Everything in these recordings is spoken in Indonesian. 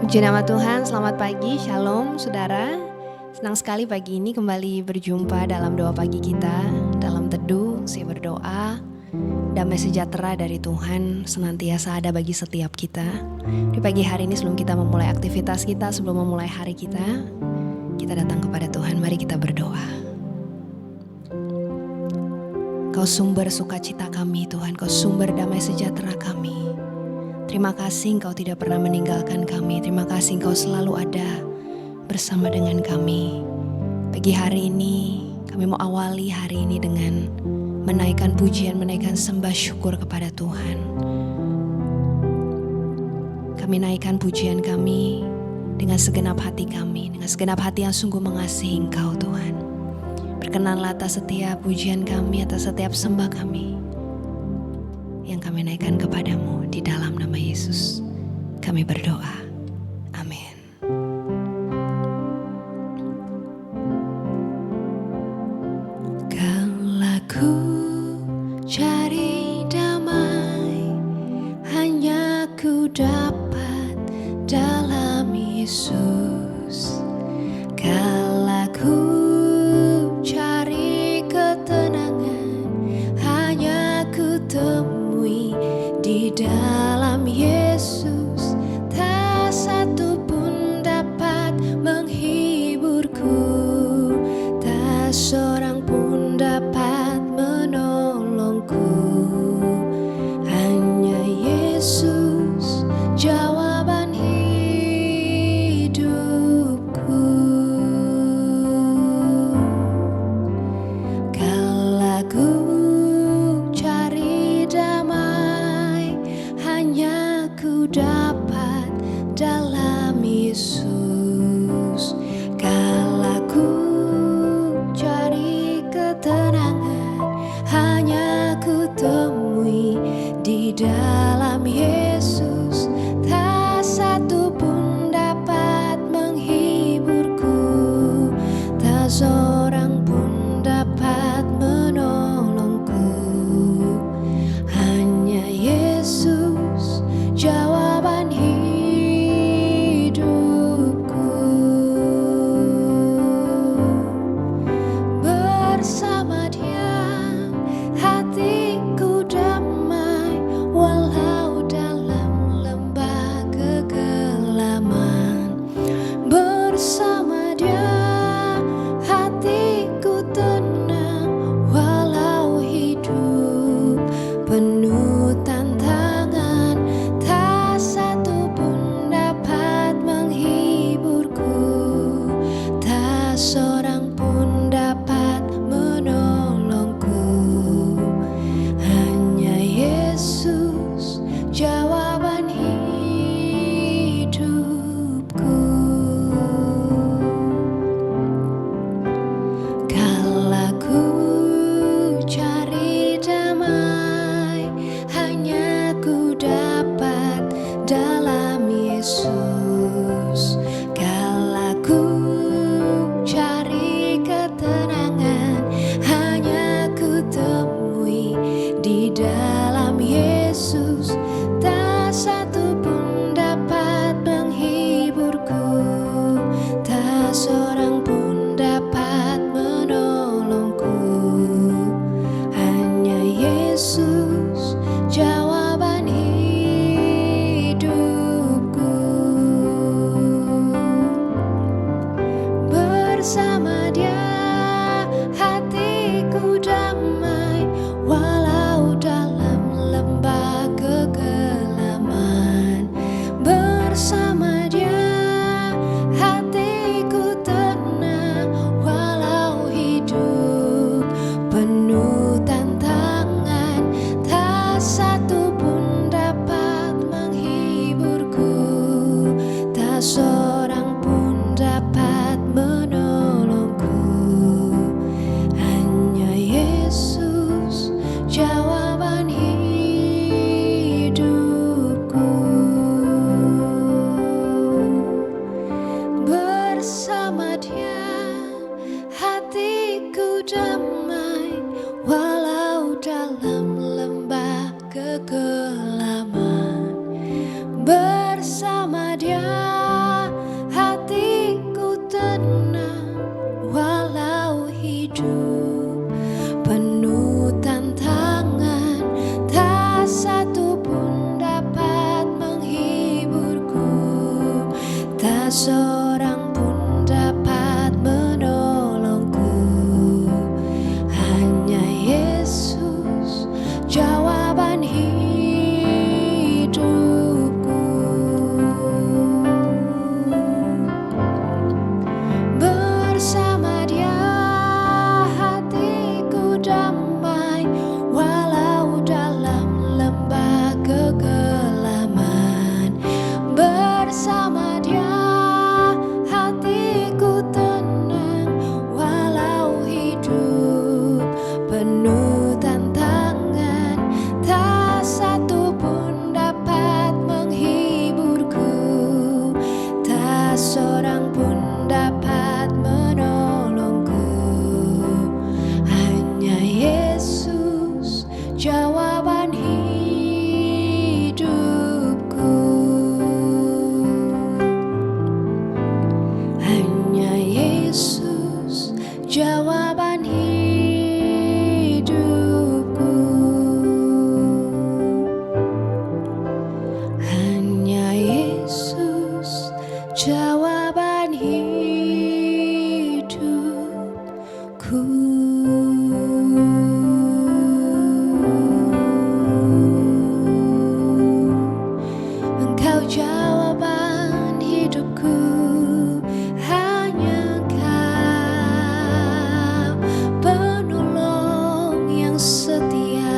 Puji nama Tuhan, selamat pagi, shalom saudara. Senang sekali pagi ini kembali berjumpa dalam doa pagi kita. Dalam teduh, saya berdoa, damai sejahtera dari Tuhan senantiasa ada bagi setiap kita. Di pagi hari ini sebelum kita memulai aktivitas kita, sebelum memulai hari kita datang kepada Tuhan, mari kita berdoa. Kau sumber sukacita kami Tuhan, Kau sumber damai sejahtera kami. Terima kasih Engkau tidak pernah meninggalkan kami. Terima kasih Engkau selalu ada bersama dengan kami. Pagi hari ini kami mau awali hari ini dengan menaikkan pujian, menaikkan sembah syukur kepada Tuhan. Kami naikkan pujian kami dengan segenap hati kami, dengan segenap hati yang sungguh mengasihi Engkau Tuhan. Berkenanlah atas setiap pujian kami, atas setiap sembah kami yang kami naikkan kepadamu. Di dalam nama Yesus kami berdoa, amin. Kalau ku cari damai, hanya ku dapat dalam Yesus. Kalau ku cari ketenangan, hanya ku temui di dalam Yesus. Tak satu pun dapat menghiburku, tak seorang pun dapat menolongku. Hanya Yesus jawaban hidupku. Kalau ku cari damai, hanya ku dapat dalam Yesus. Kalau ku cari ketenangan, hanya ku temui di dalam Yesus. Tak satu pun dapat menghiburku, tak seorang pun dapat menolongku. Hanya Yesus jawaban hidupku. Bersama Dia hatiku damai, walau dalam lembah kegelapan. Bersama Dia hatiku tenang, walau hidup penuh tantangan. Tak satu pun dapat menghiburku, tak seorang pun dapat menolongku. Hanya Yesus jawaban hidupku. Kalau ku cari damai, hanya ku dapat dalam Yesus. Kalau ku cari ketenangan, hanya ku temui di dalam Yesus. Tak satu pun dapat menghiburku, tak seorang pun dapat menolongku. Hanya Yesus jawaban hidupku. Bersama Dia hatiku damai, walau dalam lembah kegelapan. Bersama Dia hatiku tenang, walau hidup penuh tantangan. Tak satu pun dapat menghiburku, tak seorang pun dapat menolongku. Hanya Yesus jawaban hidupku. Bersama Dia hatiku damai, walau dalam lembah kegelapan. Bersama Dia seorang pun dapat menolongku. Hanya Yesus jawaban hidupku. Bersama Dia hatiku damai, walau dalam lembah kegelaman. Bersama Dia hatiku tenang, walau hidup penuh tantangan. Tak satu pun dapat menghiburku, tak seorang pun dapat menolongku. Hanya Yesus jawaban hidupku. Hanya Yesus jawaban hidupku. Hanya Yesus jawaban hidupku. Engkau jawaban hidupku, hanya Kau penolong yang setia.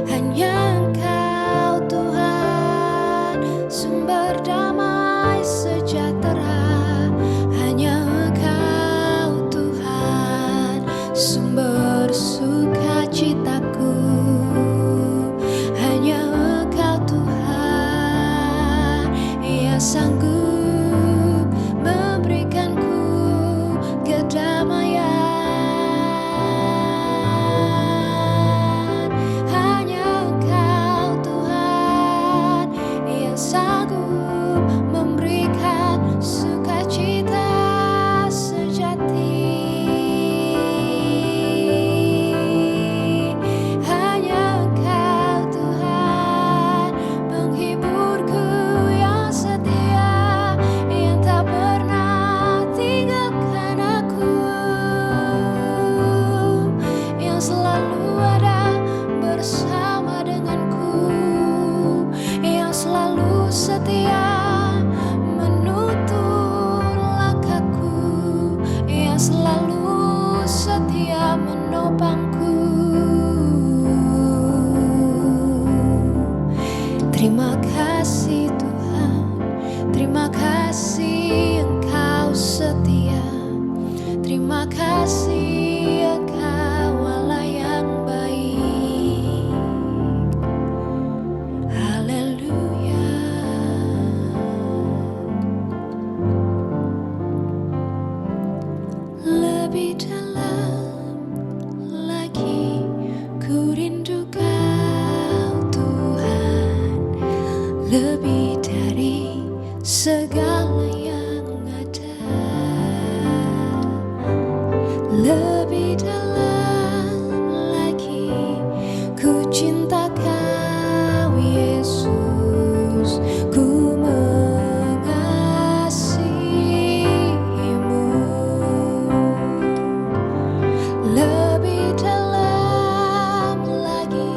Hanya Engkau Tuhan sumber damai sejahtera. Hanya Engkau Tuhan sumber sukacitaku. Hanya Engkau Tuhan yang sanggup memberikanku kedamaian. Hanya Engkau Tuhan yang sanggup memberikan sukacita sejati. Hanya Engkau Tuhan penghiburku yang setia, yang tak pernah tinggalkan aku, yang selalu ada bersama denganku, yang selalu setia menuntun langkahku, yang selalu setia menopangku. Terima kasih Tuhan, terima kasih Engkau setia. Terima kasih Engkau Allah yang baik. Haleluya. Lebih dalam lagi ku rindu Kau Tuhan, lebih dari segala yang ada. Lebih dalam lagi ku cinta Kau Yesus, ku mengasihimu. Lebih dalam lagi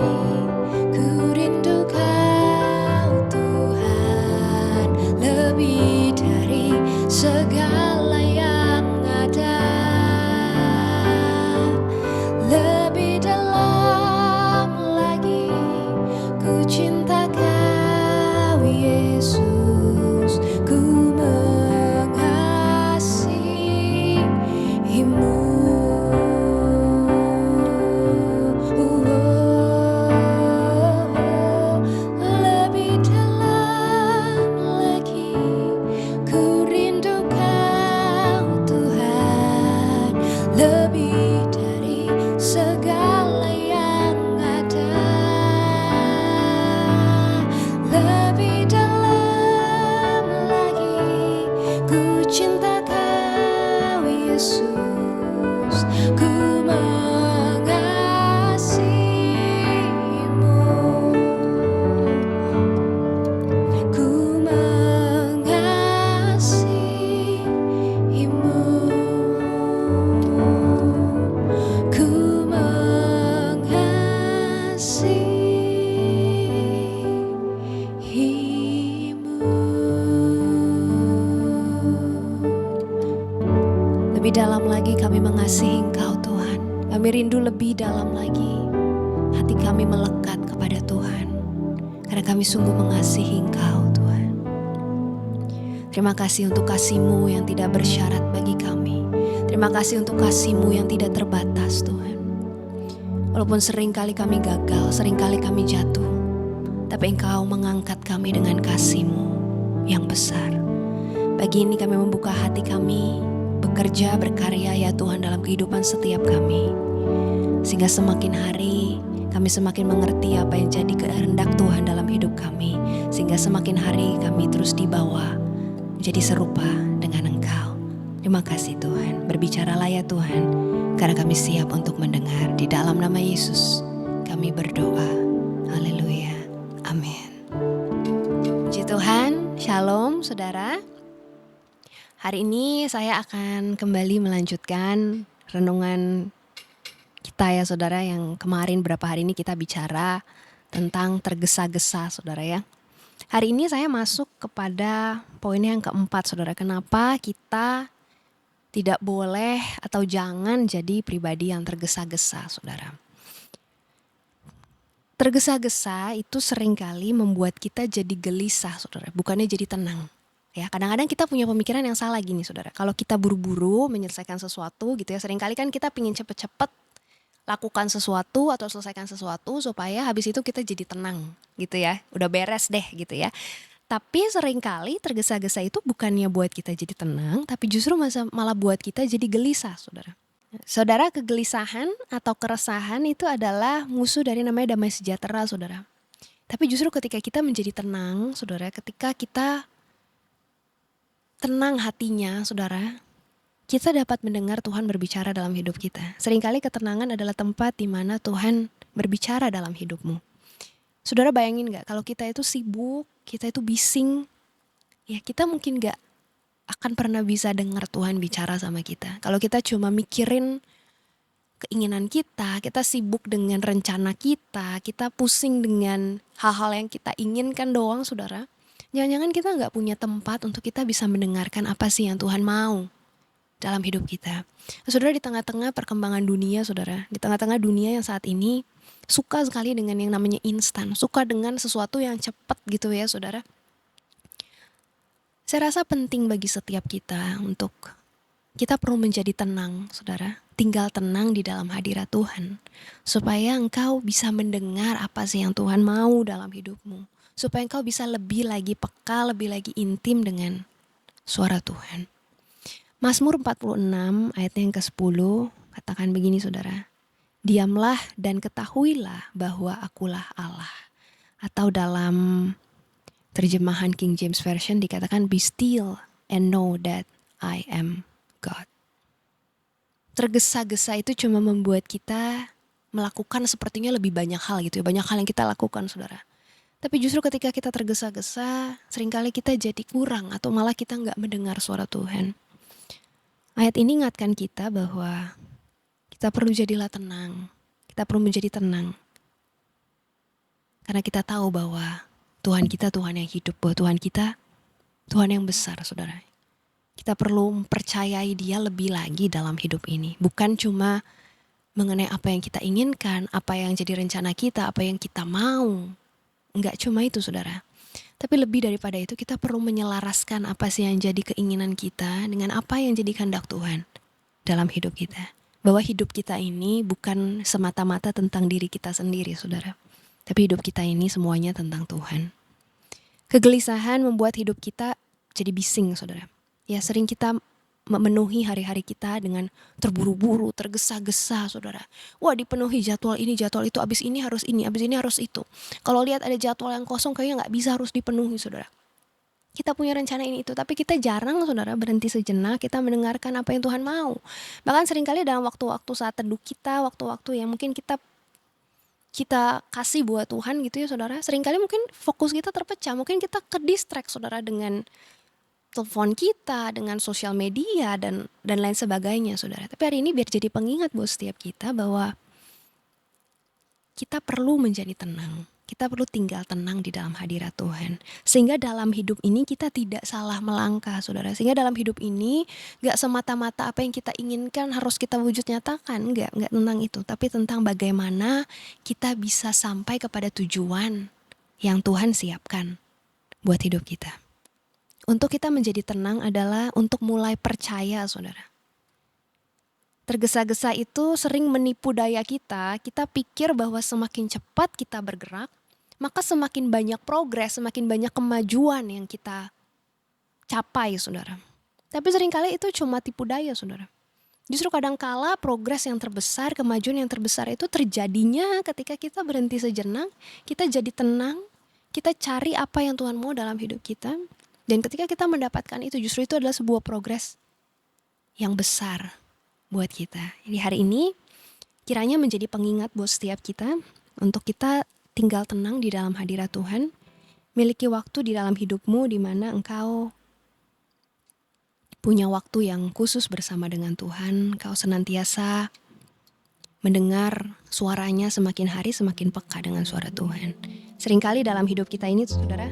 ku rindu Kau Tuhan, lebih Lebih dalam lagi kami mengasihi Engkau Tuhan. Kami rindu lebih dalam lagi. Hati kami melekat kepada Tuhan. Karena kami sungguh mengasihi Engkau Tuhan. Terima kasih untuk kasih-Mu yang tidak bersyarat bagi kami. Terima kasih untuk kasih-Mu yang tidak terbatas Tuhan. Walaupun seringkali kami gagal, seringkali kami jatuh, tapi Engkau mengangkat kami dengan kasih-Mu yang besar. Pagi ini kami membuka hati kami, bekerja, berkarya ya Tuhan dalam kehidupan setiap kami. Sehingga semakin hari kami semakin mengerti apa yang jadi kehendak Tuhan dalam hidup kami. Sehingga semakin hari kami terus dibawa menjadi serupa dengan Engkau. Terima kasih Tuhan, berbicaralah ya Tuhan, karena kami siap untuk mendengar. Di dalam nama Yesus kami berdoa. Haleluya, amin. Puji Tuhan, shalom saudara. Hari ini saya akan kembali melanjutkan renungan kita ya saudara, yang kemarin berapa hari ini kita bicara tentang tergesa-gesa saudara ya. Hari ini saya masuk kepada poin yang keempat saudara. Kenapa kita tidak boleh atau jangan jadi pribadi yang tergesa-gesa saudara. Tergesa-gesa itu seringkali membuat kita jadi gelisah saudara, bukannya jadi tenang. Ya, kadang-kadang kita punya pemikiran yang salah gini saudara. Kalau kita buru-buru menyelesaikan sesuatu gitu ya, seringkali kan kita pingin cepet-cepet lakukan sesuatu atau selesaikan sesuatu supaya habis itu kita jadi tenang gitu ya. Udah beres deh gitu ya. Tapi seringkali tergesa-gesa itu bukannya buat kita jadi tenang, tapi justru malah buat kita jadi gelisah saudara. Saudara, kegelisahan atau keresahan itu adalah musuh dari namanya damai sejahtera saudara. Tapi justru ketika kita menjadi tenang saudara, ketika kita tenang hatinya saudara, kita dapat mendengar Tuhan berbicara dalam hidup kita. Seringkali ketenangan adalah tempat di mana Tuhan berbicara dalam hidupmu. Saudara bayangin gak kalau kita itu sibuk, kita itu bising, ya kita mungkin gak akan pernah bisa dengar Tuhan bicara sama kita. Kalau kita cuma mikirin keinginan kita sibuk dengan rencana kita pusing dengan hal-hal yang kita inginkan doang saudara. Jangan-jangan kita gak punya tempat untuk kita bisa mendengarkan apa sih yang Tuhan mau dalam hidup kita. Saudara, di tengah-tengah perkembangan dunia saudara, di tengah-tengah dunia yang saat ini suka sekali dengan yang namanya instan, suka dengan sesuatu yang cepat gitu ya saudara. Saya rasa penting bagi setiap kita untuk kita perlu menjadi tenang saudara, tinggal tenang di dalam hadirat Tuhan, supaya engkau bisa mendengar apa sih yang Tuhan mau dalam hidupmu. Supaya engkau bisa lebih lagi peka, lebih lagi intim dengan suara Tuhan. Mazmur 46 ayatnya yang ke-10 katakan begini saudara. Diamlah dan ketahuilah bahwa akulah Allah. Atau dalam terjemahan King James Version dikatakan be still and know that I am God. Tergesa-gesa itu cuma membuat kita melakukan sepertinya lebih banyak hal gitu ya. Banyak hal yang kita lakukan saudara. Tapi justru ketika kita tergesa-gesa, seringkali kita jadi kurang atau malah kita gak mendengar suara Tuhan. Ayat ini ingatkan kita bahwa kita perlu jadilah tenang. Kita perlu menjadi tenang. Karena kita tahu bahwa Tuhan kita Tuhan yang hidup, bahwa Tuhan kita Tuhan yang besar saudara. Kita perlu mempercayai Dia lebih lagi dalam hidup ini. Bukan cuma mengenai apa yang kita inginkan, apa yang jadi rencana kita, apa yang kita mau. Enggak cuma itu saudara, tapi lebih daripada itu kita perlu menyelaraskan apa sih yang jadi keinginan kita dengan apa yang jadi kehendak Tuhan dalam hidup kita. Bahwa hidup kita ini bukan semata-mata tentang diri kita sendiri saudara, tapi hidup kita ini semuanya tentang Tuhan. Kegelisahan membuat hidup kita jadi bising saudara. Ya sering kita memenuhi hari-hari kita dengan terburu-buru, tergesa-gesa saudara. Wah dipenuhi jadwal ini, jadwal itu, abis ini harus itu. Kalau lihat ada jadwal yang kosong kayaknya gak bisa harus dipenuhi saudara. Kita punya rencana ini itu, tapi kita jarang saudara berhenti sejenak, kita mendengarkan apa yang Tuhan mau. Bahkan seringkali dalam waktu-waktu saat teduh kita, waktu-waktu yang mungkin kita kasih buat Tuhan gitu ya saudara. Seringkali mungkin fokus kita terpecah, mungkin kita ke-distract saudara dengan telepon kita, dengan sosial media dan lain sebagainya saudara. Tapi hari ini biar jadi pengingat buat setiap kita bahwa kita perlu menjadi tenang. Kita perlu tinggal tenang di dalam hadirat Tuhan. Sehingga dalam hidup ini kita tidak salah melangkah, saudara. Sehingga dalam hidup ini gak semata-mata apa yang kita inginkan harus kita wujud nyatakan. Gak tentang itu. Tapi tentang bagaimana kita bisa sampai kepada tujuan yang Tuhan siapkan buat hidup kita. Untuk kita menjadi tenang adalah untuk mulai percaya, saudara. Tergesa-gesa itu sering menipu daya kita. Kita pikir bahwa semakin cepat kita bergerak, maka semakin banyak progres, semakin banyak kemajuan yang kita capai, saudara. Tapi seringkali itu cuma tipu daya, saudara. Justru kadangkala progres yang terbesar, kemajuan yang terbesar itu terjadinya ketika kita berhenti sejenak, kita jadi tenang, kita cari apa yang Tuhan mau dalam hidup kita. Dan ketika kita mendapatkan itu, justru itu adalah sebuah progres yang besar buat kita. Jadi hari ini kiranya menjadi pengingat buat setiap kita untuk kita tinggal tenang di dalam hadirat Tuhan, miliki waktu di dalam hidupmu di mana engkau punya waktu yang khusus bersama dengan Tuhan. Engkau senantiasa mendengar suaranya, semakin hari semakin peka dengan suara Tuhan. Seringkali dalam hidup kita ini, saudara,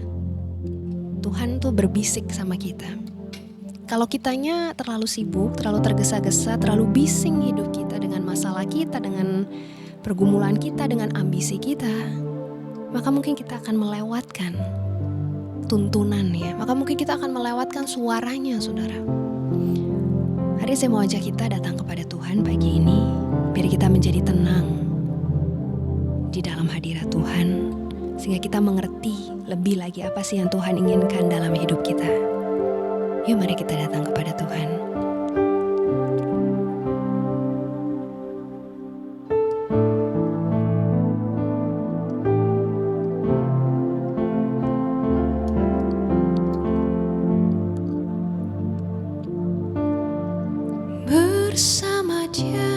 Tuhan tuh berbisik sama kita. Kalau kitanya terlalu sibuk, terlalu tergesa-gesa, terlalu bising hidup kita dengan masalah kita, dengan pergumulan kita, dengan ambisi kita, maka mungkin kita akan melewatkan tuntunannya. Maka mungkin kita akan melewatkan suaranya, saudara. Hari ini saya mau ajak kita datang kepada Tuhan pagi ini, biar kita menjadi tenang di dalam hadirat Tuhan, sehingga kita mengerti lebih lagi apa sih yang Tuhan inginkan dalam hidup kita. Yuk mari kita datang kepada Tuhan. Bersama Dia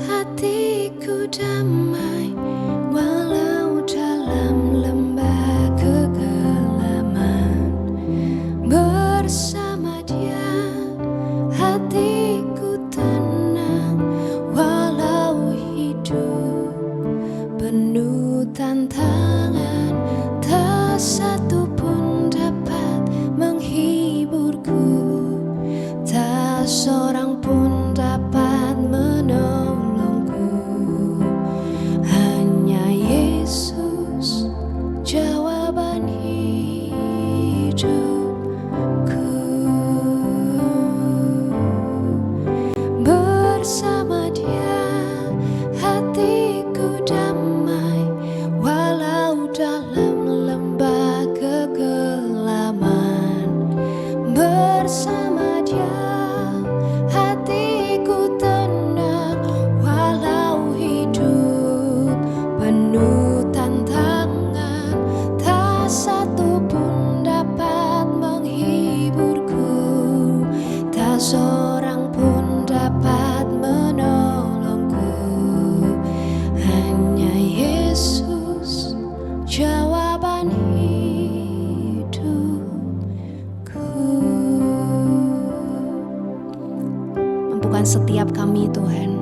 hatiku damai, walau dalam lembah kegelapan. Bersama Dia hatiku tenang, walau hidup penuh tantangan. Tak satu pun dapat menghiburku, tak seorang pun dapat menolongku. Hanya Yesus jawaban hidupku. Bersama Dia hatiku damai, walau dalam lembah kegelapan. Bersama Dia hatiku tenang, walau hidup penuh tantangan. Tak satu pun dapat menghiburku, tak seorang pun dapat menolongku. Hanya Yesus jawaban hidupku. Mampukan setiap kami, Tuhan,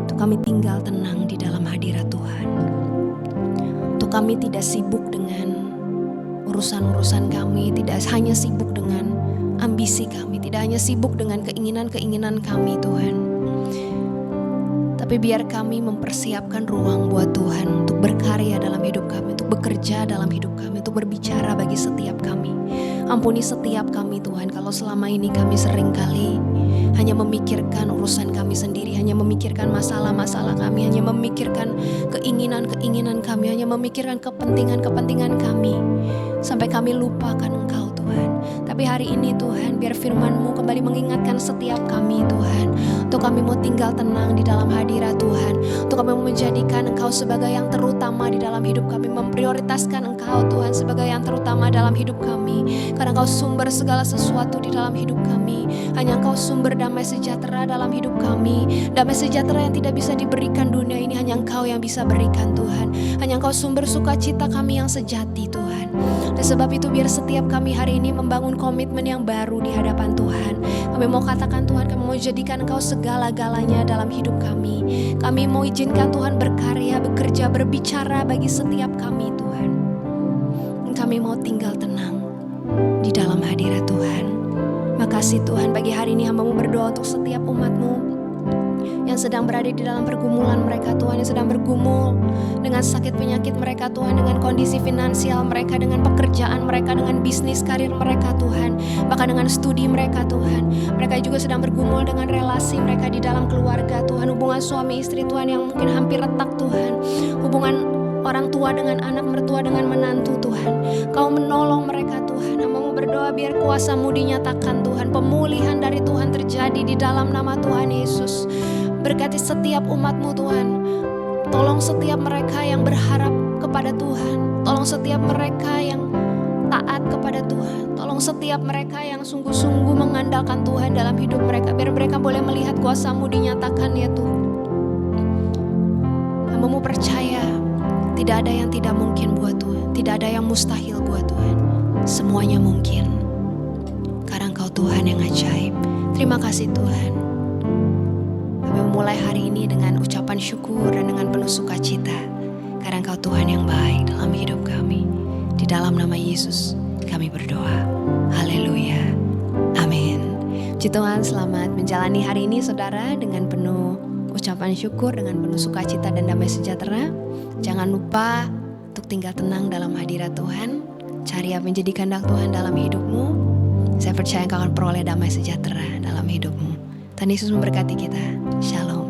untuk kami tinggal tenang di dalam hadirat Tuhan. Untuk kami tidak sibuk dengan urusan-urusan kami, tidak hanya sibuk dengan ambisi kami, tidak hanya sibuk dengan keinginan-keinginan kami, Tuhan. Tapi biar kami mempersiapkan ruang buat Tuhan untuk berkarya dalam hidup kami, untuk bekerja dalam hidup kami, untuk berbicara bagi setiap kami. Ampuni setiap kami, Tuhan, kalau selama ini kami seringkali hanya memikirkan urusan kami sendiri, hanya memikirkan masalah-masalah kami, hanya memikirkan keinginan-keinginan kami, hanya memikirkan kepentingan-kepentingan kami, sampai kami lupakan Engkau, Tuhan. Tapi hari ini, Tuhan, biar firman-Mu kembali mengingatkan setiap kami, Tuhan, untuk kami mau tinggal tenang di dalam hadirat Tuhan, untuk kami mau menjadikan Engkau sebagai yang terutama di dalam hidup kami, memprioritaskan Engkau, Tuhan, sebagai yang terutama dalam hidup kami, karena Engkau sumber segala sesuatu di dalam hidup kami. Hanya Engkau sumber damai sejahtera dalam hidup kami. Damai sejahtera yang tidak bisa diberikan dunia ini, hanya Engkau yang bisa berikan, Tuhan. Hanya Engkau sumber sukacita kami yang sejati, Tuhan. Dan sebab itu biar setiap kami hari ini membangun komitmen yang baru di hadapan Tuhan. Kami mau katakan Tuhan, kami mau jadikan Engkau segala-galanya dalam hidup kami. Kami mau izinkan Tuhan berkarya, bekerja, berbicara bagi setiap kami Tuhan. Dan kami mau tinggal tenang di dalam hadirat Tuhan. Makasih Tuhan, bagi hari ini hamba-Mu berdoa untuk setiap umat-Mu yang sedang berada di dalam pergumulan mereka Tuhan, yang sedang bergumul dengan sakit penyakit mereka Tuhan, dengan kondisi finansial mereka, dengan pekerjaan mereka, dengan bisnis karir mereka Tuhan, bahkan dengan studi mereka Tuhan. Mereka juga sedang bergumul dengan relasi mereka di dalam keluarga Tuhan, hubungan suami istri Tuhan yang mungkin hampir retak Tuhan, hubungan orang tua dengan anak, mertua dengan menantu Tuhan. Kau menolong mereka Tuhan. Hamba-Mu berdoa biar kuasa-Mu dinyatakan Tuhan, pemulihan dari Tuhan terjadi di dalam nama Tuhan Yesus. Berkati setiap umat-Mu Tuhan. Tolong setiap mereka yang berharap kepada Tuhan. Tolong setiap mereka yang taat kepada Tuhan. Tolong setiap mereka yang sungguh-sungguh mengandalkan Tuhan dalam hidup mereka. Biar mereka boleh melihat kuasa-Mu dinyatakan ya Tuhan. Hamba-Mu percaya tidak ada yang tidak mungkin buat Tuhan. Tidak ada yang mustahil buat Tuhan. Semuanya mungkin. Karena Engkau Tuhan yang ajaib. Terima kasih Tuhan. Kami memulai hari ini dengan ucapan syukur dan dengan penuh sukacita. Karena Engkau Tuhan yang baik dalam hidup kami. Di dalam nama Yesus kami berdoa. Haleluya. Amin. Puji Tuhan, selamat menjalani hari ini saudara dengan penuh ucapan syukur, dengan penuh sukacita dan damai sejahtera. Jangan lupa untuk tinggal tenang dalam hadirat Tuhan. Cari apa yang menjadi kehendak Tuhan dalam hidupmu. Saya percaya engkau akan peroleh damai sejahtera dalam hidupmu. Tuhan Yesus memberkati kita. Shalom.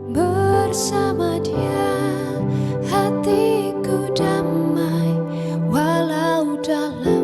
Bersama Dia hatiku damai walau dalam